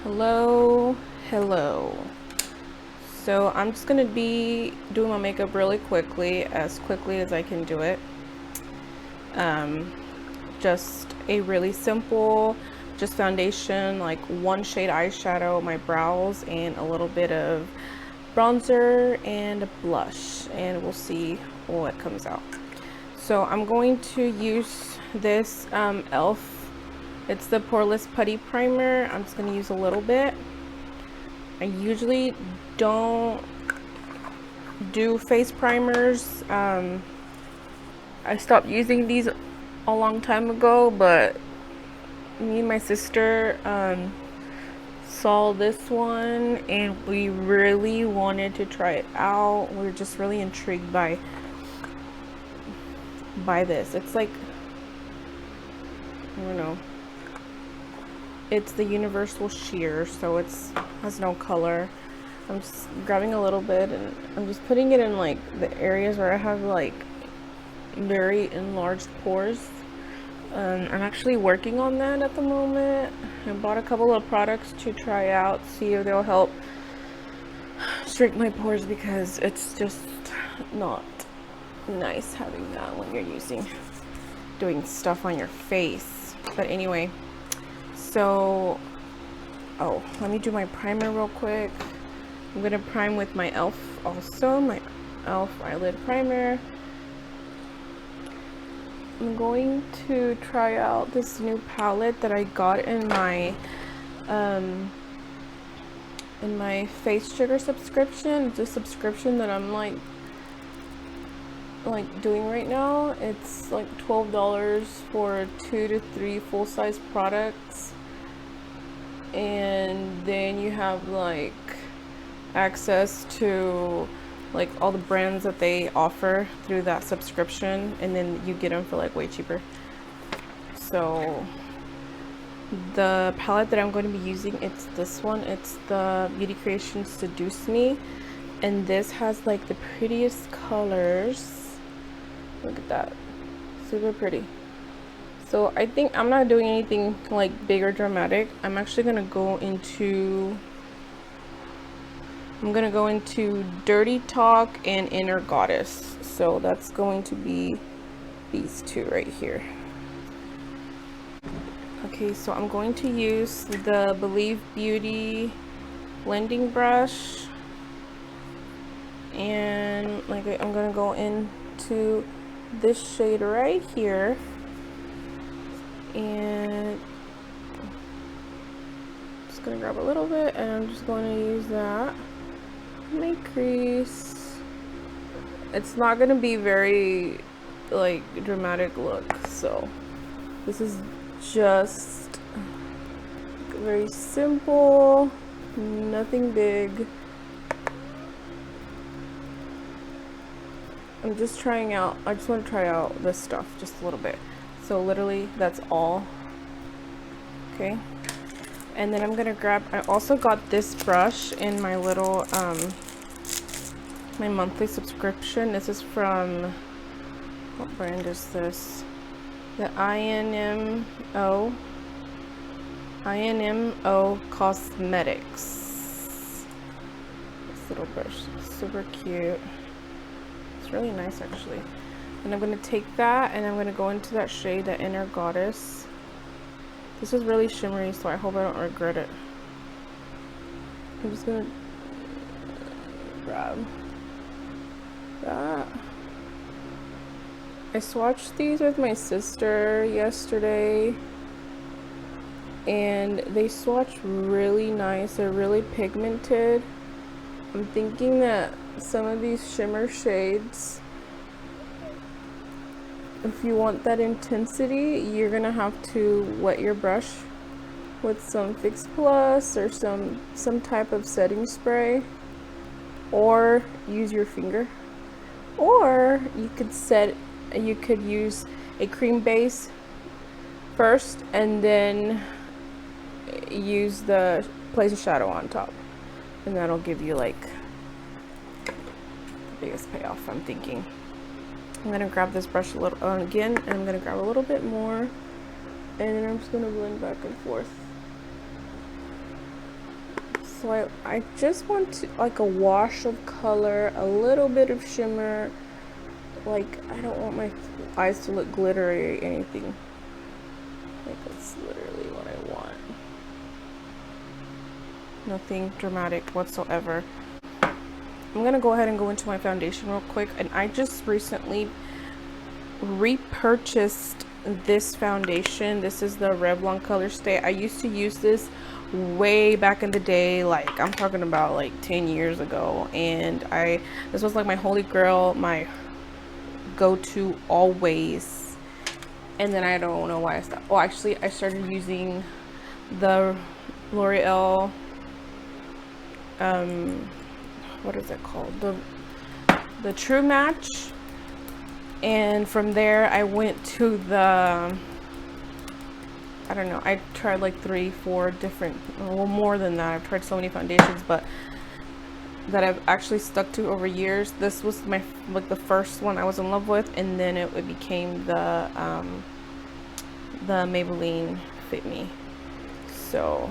Hello. So I'm just gonna be doing my makeup really quickly as I can do it. Just a really simple, just foundation, like one shade eyeshadow, my brows, and a little bit of bronzer and blush, and we'll see what comes out. So I'm going to use this e.l.f. It's the Poreless Putty Primer. I'm just gonna use a little bit. I usually don't do face primers. I stopped using these a long time ago, but me and my sister saw this one and we really wanted to try it out. We were just really intrigued by this. It's like, I don't know. It's the universal sheer, so it's has no color. I'm just grabbing a little bit and I'm just putting it in like the areas where I have like very enlarged pores. I'm actually working on that at the moment. I bought a couple of products to try out, see if they'll help shrink my pores, because it's just not nice having that when you're doing stuff on your face. But anyway, so let me do my primer real quick. I'm gonna prime with my e.l.f. also, my e.l.f. eyelid primer. I'm going to try out this new palette that I got in my Face Sugar subscription. It's a subscription that I'm like doing right now. It's like $12 for 2 to 3 full-size products, and then you have like access to like all the brands that they offer through that subscription, and then you get them for like way cheaper. So the palette that I'm going to be using, it's this one. It's the Beauty Creations Seduce Me, and this has like the prettiest colors. Look at that, super pretty. So I think I'm not doing anything like big or dramatic. I'm actually gonna go into Dirty Talk and Inner Goddess. So that's going to be these two right here. Okay, so I'm going to use the Believe Beauty blending brush, and like I'm gonna go into this shade right here, and just gonna grab a little bit, and I'm just going to use that in my crease. It's not gonna be very like dramatic look, so this is just very simple, nothing big. I'm just trying out, I just want to try out this stuff just a little bit. So literally that's all. Okay, and then I'm gonna grab, I also got this brush in my little my monthly subscription. This is from, what brand is this? The INMO Cosmetics. This little brush, super cute. It's really nice actually. And I'm gonna take that and I'm gonna go into that shade, that Inner Goddess. This is really shimmery, so I hope I don't regret it. I'm just gonna grab that. I swatched these with my sister yesterday, and they swatch really nice. They're really pigmented. I'm thinking that some of these shimmer shades, if you want that intensity, you're gonna have to wet your brush with some Fix Plus or some type of setting spray, or use your finger, or you could use a cream base first and then place a shadow on top, and that'll give you like the biggest payoff, I'm thinking. I'm gonna grab this brush a little again, and I'm gonna grab a little bit more, and then I'm just gonna blend back and forth. So I just want to, like, a wash of color, a little bit of shimmer. Like, I don't want my eyes to look glittery or anything. Like, that's literally what I want. Nothing dramatic whatsoever. I'm gonna go ahead and go into my foundation real quick. And I just recently repurchased this foundation. This is the Revlon Color Stay. I used to use this way back in the day, like I'm talking about like 10 years ago, and this was like my holy grail, my go-to always. And then I don't know why I stopped. Oh, actually I started using the L'Oreal what is it called, the True Match. And from there I went to the, I don't know, I tried like 3-4 different, well, more than that. I've tried so many foundations, but that I've actually stuck to over years. This was my, like, the first one I was in love with, and then it became the Maybelline Fit Me. So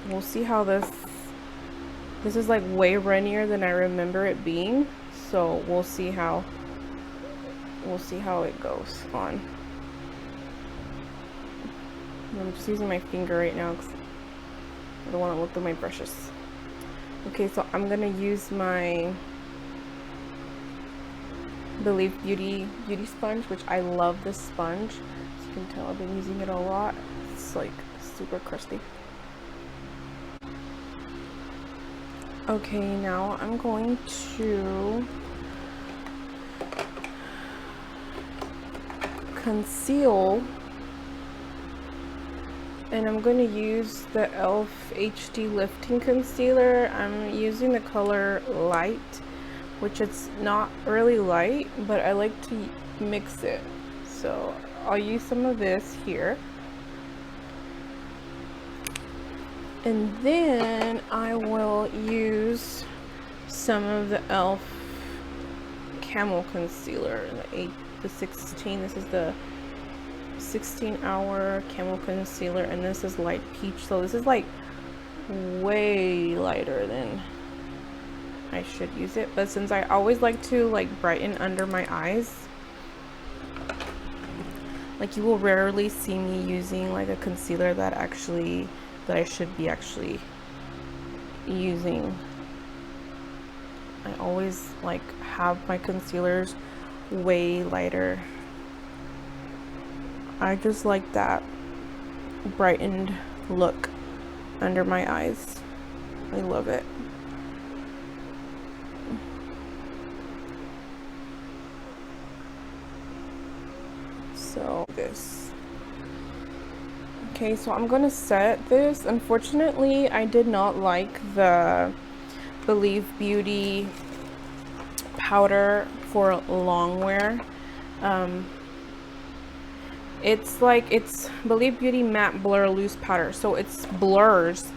we'll see how this is like way runnier than I remember it being. So we'll see how it goes on. I'm just using my finger right now because I don't want to look through my brushes. Okay, so I'm gonna use my Believe Beauty sponge, which I love this sponge. As you can tell, I've been using it a lot. It's like super crusty. Okay, now I'm going to conceal, and I'm going to use the e.l.f. HD Lifting Concealer. I'm using the color Light, which it's not really light, but I like to mix it. So I'll use some of this here. And then I will use some of the e.l.f. Camel Concealer, the 16. This is the 16-hour Camel Concealer, and this is Light Peach. So this is like way lighter than I should use it. But since I always like to like brighten under my eyes, like you will rarely see me using like a concealer that I should be actually using. I always like have my concealers way lighter. I just like that brightened look under my eyes. I love it. So this. Okay, so I'm gonna set this. Unfortunately, I did not like the Believe Beauty powder for long wear. It's Believe Beauty Matte Blur Loose Powder, so it's blurs,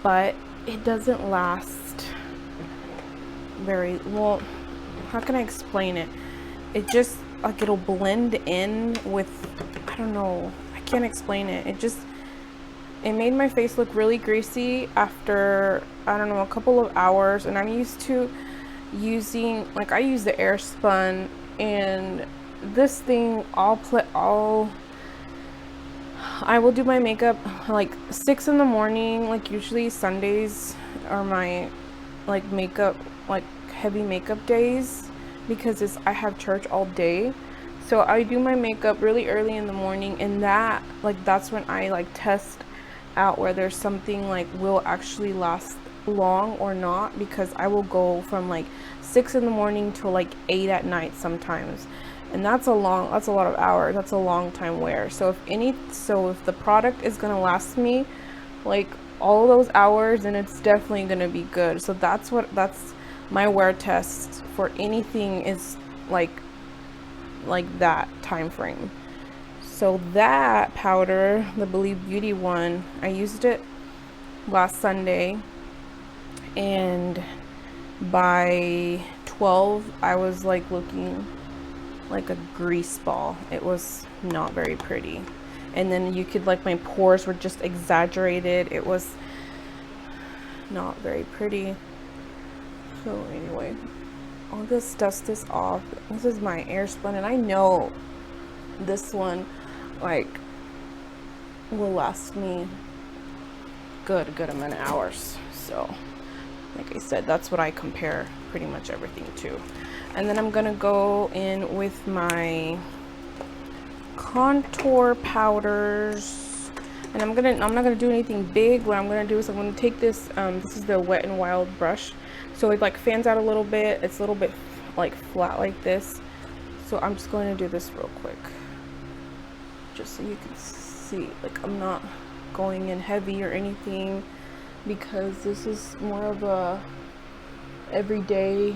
but it doesn't last very well. How can I explain it? It just, like, it'll blend in with, I don't know, I can't explain it. It made my face look really greasy after, I don't know, a couple of hours. And I'm used to using, like, I use the Airspun, and this thing, I will do my makeup like 6 in the morning. Like, usually Sundays are my like makeup, like heavy makeup days, because I have church all day. So I do my makeup really early in the morning, and that's when I like test out whether something like will actually last long or not, because I will go from like 6 in the morning till like 8 at night sometimes, and that's a lot of hours. That's a long time wear. So if the product is gonna last me like all those hours, then it's definitely gonna be good. So that's my wear test for anything, is like that time frame. So that powder, the Believe Beauty one, I used it last Sunday, and by 12 I was like looking like a grease ball. It was not very pretty. And then you could, like, my pores were just exaggerated. It was not very pretty. So anyway, I'll just dust this off. This is my Airspun, and I know this one like will last me good amount of hours. So like I said, that's what I compare pretty much everything to. And then I'm gonna go in with my contour powders. And I'm not gonna do anything big. What I'm gonna do is I'm gonna take this, this is the Wet n Wild brush. So it like fans out a little bit. It's a little bit like flat like this. So I'm just going to do this real quick. Just so you can see, like I'm not going in heavy or anything, because this is more of a everyday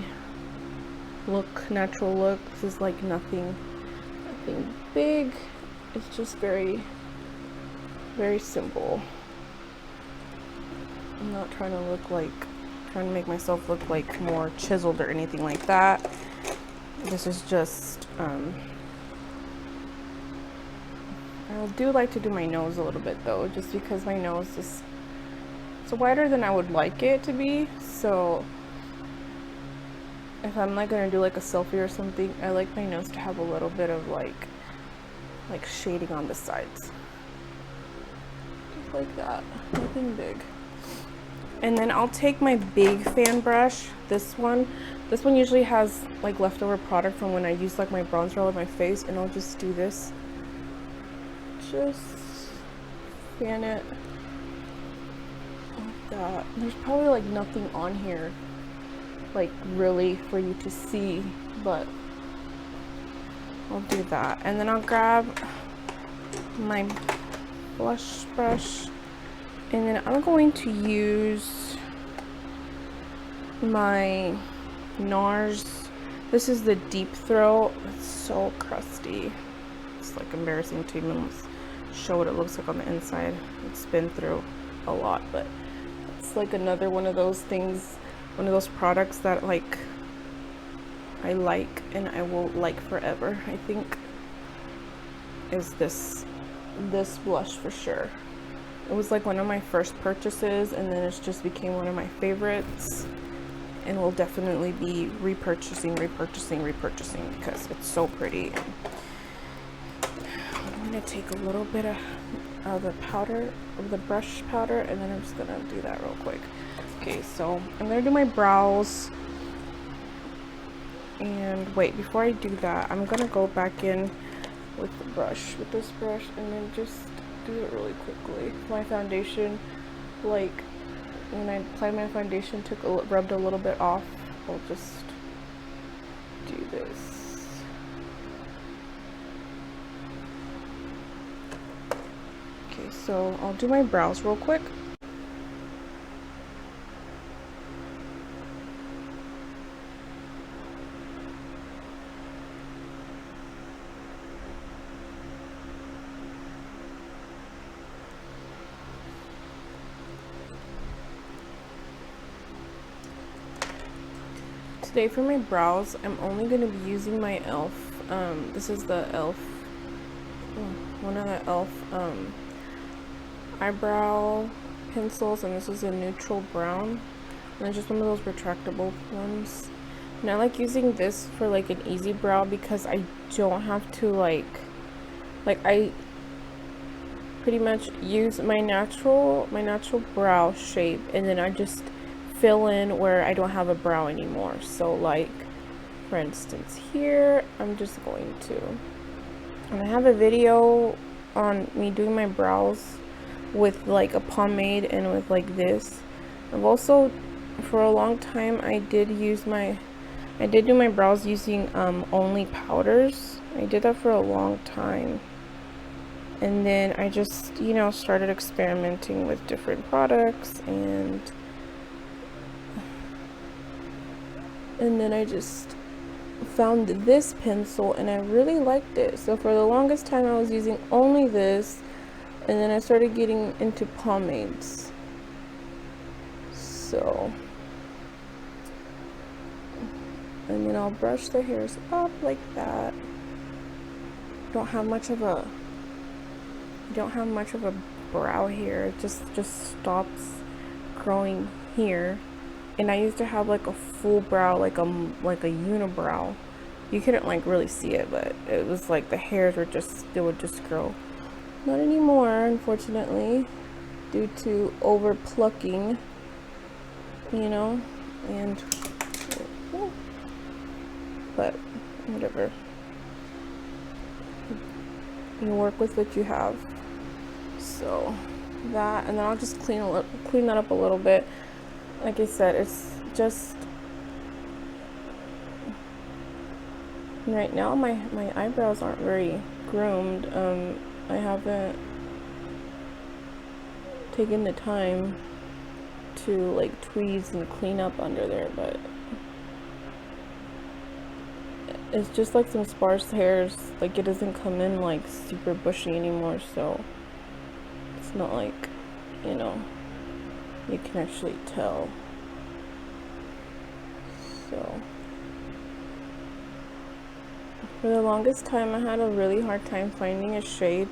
look, natural look. This is like nothing big. It's just very simple. I'm not trying to make myself look like more chiseled or anything like that. This is just I do like to do my nose a little bit though, just because my nose is it's wider than I would like it to be. So if I'm like gonna do like a selfie or something, I like my nose to have a little bit of like shading on the sides. Like that, nothing big. And then I'll take my big fan brush, this one usually has like leftover product from when I use like my bronzer all over my face, and I'll just do this, just fan it like that. There's probably like nothing on here like really for you to see, but I'll do that. And then I'll grab my blush brush, and then I'm going to use my NARS. This is the Deep Throat. It's so crusty. It's like embarrassing to even show what it looks like on the inside. It's been through a lot, but it's like another one of those things, one of those products that like I like and I will like forever, I think, is this blush for sure. It was like one of my first purchases, and then it's just became one of my favorites, and will definitely be repurchasing because it's so pretty. I'm gonna take a little bit of the powder, of the brush powder, and then I'm just gonna do that real quick. Okay, so I'm gonna do my brows, and wait, before I do that, I'm gonna go back in with the brush, with this brush, and then just do it really quickly. My foundation, like when I applied my foundation, rubbed a little bit off. I'll just do this. Okay, so I'll do my brows real quick. Today for my brows, I'm only going to be using my e.l.f. This is the e.l.f. One of the e.l.f. Eyebrow pencils, and this is a neutral brown. And it's just one of those retractable ones. And I like using this for like an easy brow because I don't have to like I pretty much use my natural brow shape, and then I just fill in where I don't have a brow anymore. So like for instance here, I'm just going to, and I have a video on me doing my brows with like a pomade and with like this. I've also, for a long time, I did do my brows using only powders. I did that for a long time, and then I just, you know, started experimenting with different products, and then I just found this pencil and I really liked it. So for the longest time I was using only this, and then I started getting into pomades. So, and then I'll brush the hairs up like that. Don't have much of a brow here. It just stops growing here, and I used to have like a full brow, like a unibrow. You couldn't like really see it, but it was like the hairs were just, they would just grow. Not anymore, unfortunately, due to over plucking, you know, and but whatever. You work with what you have. So that, and then I'll just clean that up a little bit. Like I said, it's just right now my eyebrows aren't very groomed. I haven't taken the time to like tweeze and clean up under there, but it's just like some sparse hairs. Like it doesn't come in like super bushy anymore, so it's not like, you know, you can actually tell. So for the longest time I had a really hard time finding a shade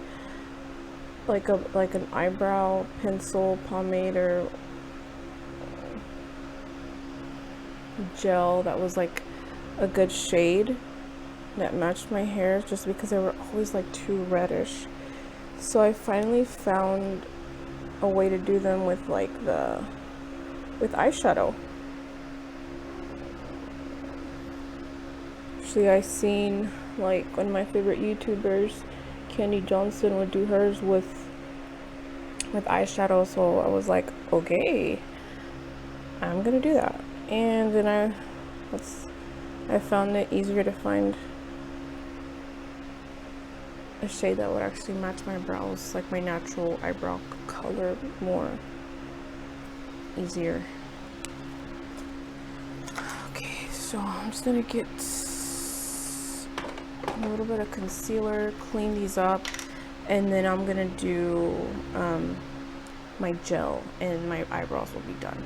like an eyebrow pencil, pomade, or gel that was like a good shade that matched my hair, just because they were always like too reddish. So I finally found a way to do them with like with eyeshadow. Actually, I seen like one of my favorite YouTubers, Candy Johnson, would do hers with eyeshadow, so I was like, okay, I'm gonna do that. And then I found it easier to find a shade that would actually match my brows, like my natural eyebrow color, more easier. Okay, so I'm just gonna get a little bit of concealer, clean these up, and then I'm gonna do my gel, and my eyebrows will be done.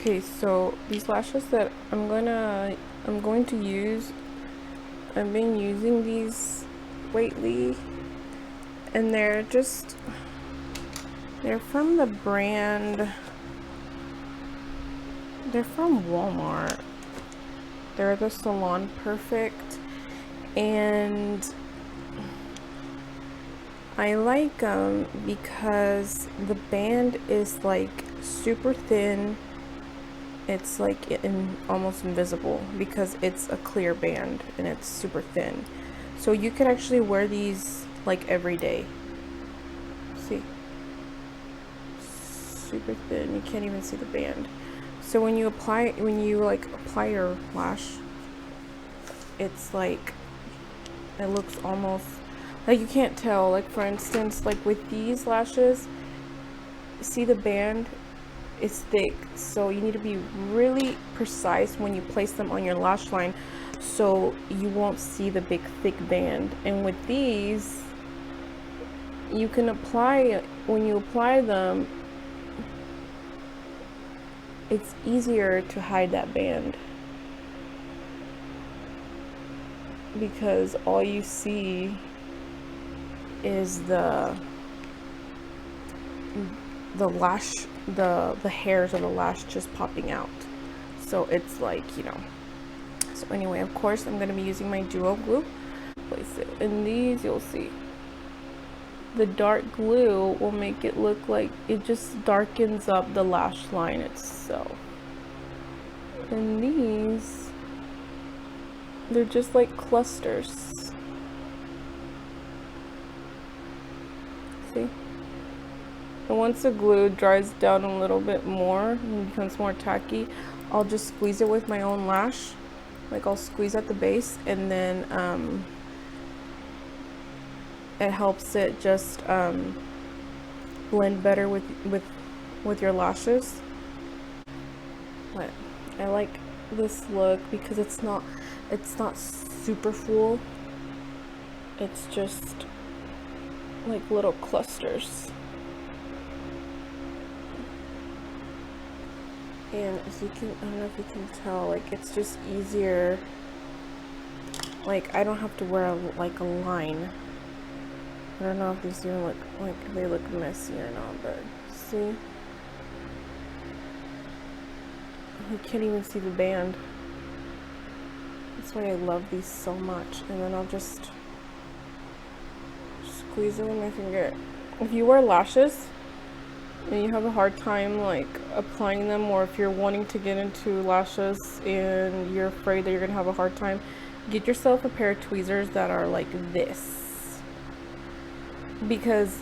Okay, so these lashes that I'm going to use, I've been using these lately, and they're from the brand, they're from Walmart. They're the Salon Perfect, and I like them because the band is like super thin. It's like almost invisible because it's a clear band and it's super thin. So you could actually wear these like every day. See? Super thin. You can't even see the band. So when you apply your lash, it's like, it looks almost like you can't tell. Like for instance, like with these lashes, see the band is thick, so you need to be really precise when you place them on your lash line so you won't see the big thick band. And with these, you can apply, when you apply them, it's easier to hide that band because all you see is the lash, the hairs of the lash just popping out. So it's like, you know. So anyway, of course I'm going to be using my duo glue. Place it in these. You'll see the dark glue will make it look like it just darkens up the lash line itself. And these, they're just like clusters. See? And once the glue dries down a little bit more and becomes more tacky, I'll just squeeze it with my own lash. Like I'll squeeze at the base, and then it helps it just blend better with your lashes. But I like this look because it's not super full. It's just like little clusters. And as you can, I don't know if you can tell, like it's just easier. Like I don't have to wear like a line. I don't know if these even look like they look messy or not, but see? You can't even see the band. That's why I love these so much. And then I'll just squeeze it with my finger. If you wear lashes and you have a hard time like applying them, or if you're wanting to get into lashes and you're afraid that you're gonna have a hard time, get yourself a pair of tweezers that are like this, because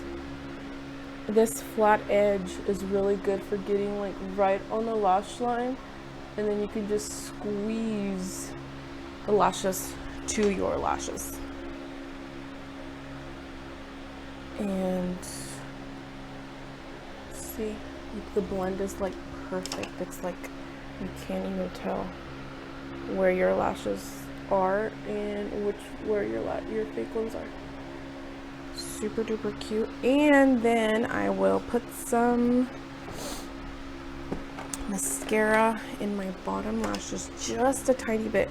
this flat edge is really good for getting like right on the lash line, and then you can just squeeze the lashes to your lashes. And see, the blend is like perfect. It's like you can't even tell where your lashes are and where your fake ones are. Super duper cute. And then I will put some mascara in my bottom lashes, just a tiny bit,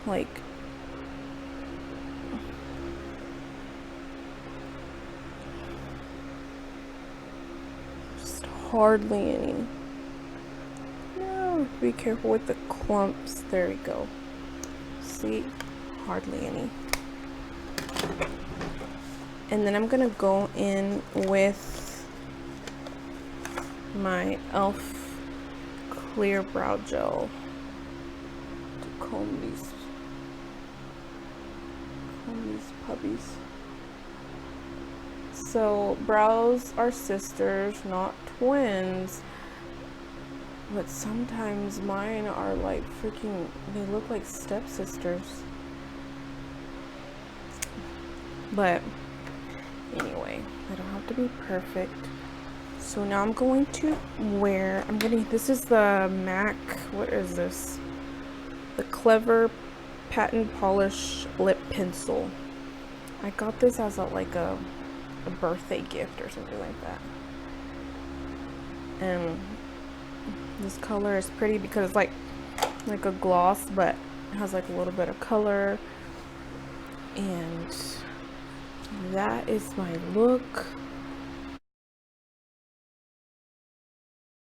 like just hardly any. No, be careful with the clumps. There we go. See, hardly any. And then I'm gonna go in with my e.l.f. clear brow gel to comb these puppies. So brows are sisters, not twins, but sometimes mine are like freaking, they look like stepsisters. But anyway, I don't have to be perfect. So now I'm going to wear, this is the MAC, what is this? The Clever Patent Polish Lip Pencil. I got this as a birthday gift or something like that. And this color is pretty because it's like a gloss, but it has like a little bit of color. And that is my look.